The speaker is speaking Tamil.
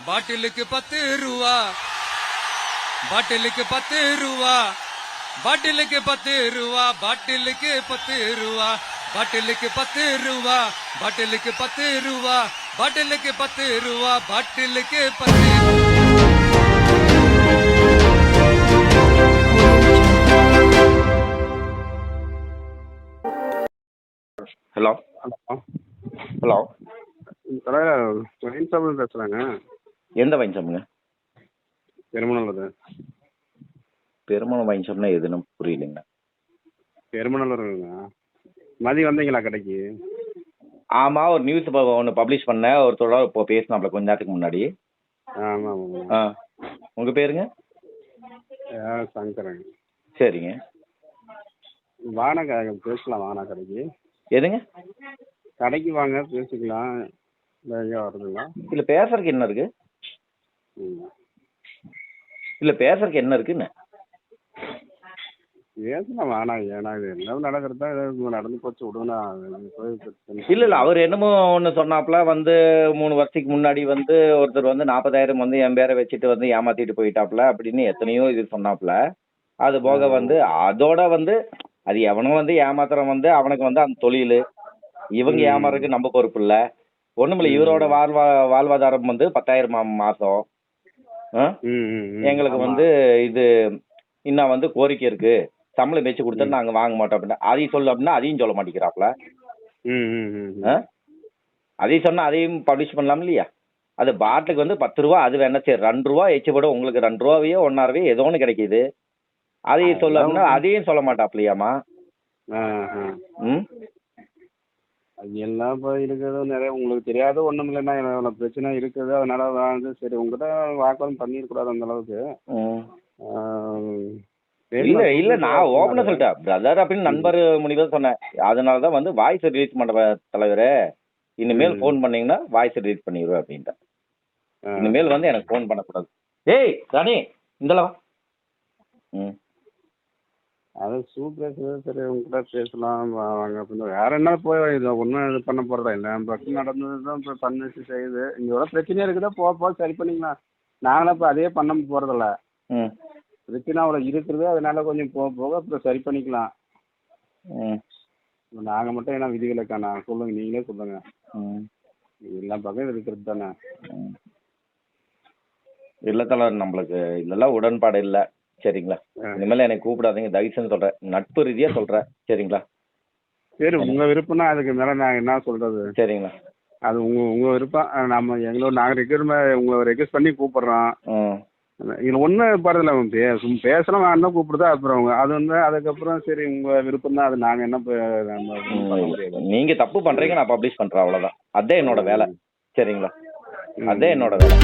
பாட்டிலுக்கு 10 ரூபா, பாட்டிலுக்கு 10 ரூபா, பாட்டிலுக்கு 10 ரூபா, பாட்டிலுக்கு 10 ரூபா, பாட்டிலுக்கு 10 ரூபா, பாட்டிலுக்கு 10 ரூபா, பாட்டிலுக்கு 10 ரூபா, பாட்டிலுக்கு 10. ஹலோ ஹலோ ஹலோ ஒயின் ஷாப்ல பேசுகிறாங்க. எந்த வைன் ஷாப்புங்க? பெருமநல்லூர். பெருமளம் வைன் ஷாப்னா எதுன்னு புரியலைங்க. பெருமநல்லூருங்க. மதியம் வந்தீங்களா கடைக்கு? ஆமாம், ஒரு நியூஸ் இப்போ ஒன்று பப்ளிஷ் பண்ணேன். ஒருத்தரோட இப்போ பேசினாப்புல கொஞ்ச நேரத்துக்கு முன்னாடி. ஆமாம் ஆமாம். ஆ, உங்கள் பேருங்க? சங்கரங்க. சரிங்க. வாங்க பேசலாம், வாங்க கடைக்கு. எதுங்க? கடைக்கு வாங்க பேசிக்கலாம். எங்கே வருதுங்களா? இல்லை பேசுறதுக்கு என்ன இருக்குது? ம் இல்லை பேசுறதுக்கு என்ன இருக்குன்னு? பேசலாம் வாணா. ஏன்னா இது எல்லாம் நடக்கிறது தான். இது நடந்து போச்சு விடுங்கண்ணா. இல்லை இல்லை, அவர் என்னமோ ஒன்று சொன்னாப்புல 3 வருஷத்துக்கு முன்னாடி ஒருத்தர் 40,000 என் பேரை வச்சுட்டு ஏமாத்திட்டு போயிட்டாப்புல அப்படின்னு எத்தனையோ இது சொன்னாப்புல. அது போக அதோட அது எவனும் ஏமாத்துறவன் அவனுக்கு அந்த தொழில். இவங்க ஏமாறதுக்கு நம்ம பொறுப்பு இல்லை. ஒன்றுமில்ல, இவரோட வாழ்வாதாரம் 10,000 மாதம். எங்களுக்கு இது இன்னும் கோரிக்கை இருக்கு, சம்பளம் வச்சு கொடுத்தா நாங்கள் வாங்க மாட்டோம் அப்படின்னா அதையும் சொல்ல அப்படின்னா அதையும் சொல்ல மாட்டேங்கிறாப்புல. அதையும் சொன்னால் அதையும் பப்ளிஷ் பண்ணலாம் இல்லையா? அது பாட்டிலுக்கு 10 ரூபா, அது வேணா சரி 2 ரூபா எச்சு போட உங்களுக்கு 2 ரூபாவையோ 1.5 ஏதோ ஒன்று கிடைக்கிது. அதையும் சொல்ல அப்படின்னா அதையும் சொல்ல மாட்டாப்லையாமா? ம் அது எல்லாம் இப்போ இருக்கிறது நிறைய உங்களுக்கு தெரியாத ஒன்றும் இல்லைன்னா எவ்வளோ பிரச்சனை இருக்குது. அதனால சரி உங்கள்கிட்ட வாக்குவாதம் பண்ணிடக்கூடாது அந்த அளவுக்கு. இல்ல இல்ல, நான் ஓப்பனா சொல்லிட்டேன் பிரதர் அப்படின்னு நண்பர் முனிவர் சொன்னேன். அதனால தான் வாய்ஸ் ரிலீஸ் பண்ற தலைவரே, இனிமேல் ஃபோன் பண்ணீங்கன்னா வாய்ஸ் ரிலீஸ் பண்ணிடுவேன் அப்படின்ட்டேன். இனிமேல் எனக்கு ஃபோன் பண்ணக்கூடாது. ஏய் ராணி இந்தளவா. ம் அது பேசுறது சரி உங்கள்கிட்ட பேசலாம் வாங்க அப்படின்னு. வேற என்ன போய் இது ஒன்றும் இது பண்ண போகிறதா இல்லை. பிரச்சனை நடந்தது தான் இப்போ பண்ணிச்சு செய்யுது. இங்கே எவ்வளோ பிரச்சனையாக இருக்குதோ போக சரி பண்ணிக்கலாம். நாங்களும் இப்போ அதே பண்ண போகிறதில்ல. பிரச்சனை அவ்வளோ இருக்குது. அதனால கொஞ்சம் போக அப்புறம் சரி பண்ணிக்கலாம். நாங்கள் மட்டும் என்ன விதிவிலக்காண்ணா? சொல்லுங்கள், நீங்களே சொல்லுங்கள். எல்லா பக்கம் இருக்கிறது தானே. இல்லை தலைவர், நம்மளுக்கு இதெல்லாம் உடன்பாடு இல்லை. சரிங்களா? இனிமேல் எனக்கு கூப்பிடாதீங்க, தயவுசெய்து சொல்கிறேன். நட்பு ரீதியாக சொல்கிறேன். சரிங்களா? சரி, உங்கள் விருப்பம்னா அதுக்கு மேலே நான் என்ன சொல்கிறது? சரிங்களா? அது உங்கள் விருப்பம். நாங்கள் உங்களை ரெக்வஸ்ட் பண்ணி கூப்பிட்றோம். இதில் ஒன்றும் பரவாயில்ல. பேசலாம் வேணும் கூப்பிடுதா. அப்புறம் அது அதுக்கப்புறம் சரி உங்கள் விருப்பம் தான். அது நாங்கள் என்ன பண்ண முடியாது. நீங்கள் தப்பு பண்ணுறீங்க, நான் பப்ளிஷ் பண்ணுறேன், அவ்வளோதான். அதே என்னோட வேலை. சரிங்களா? அதே என்னோட வேலை.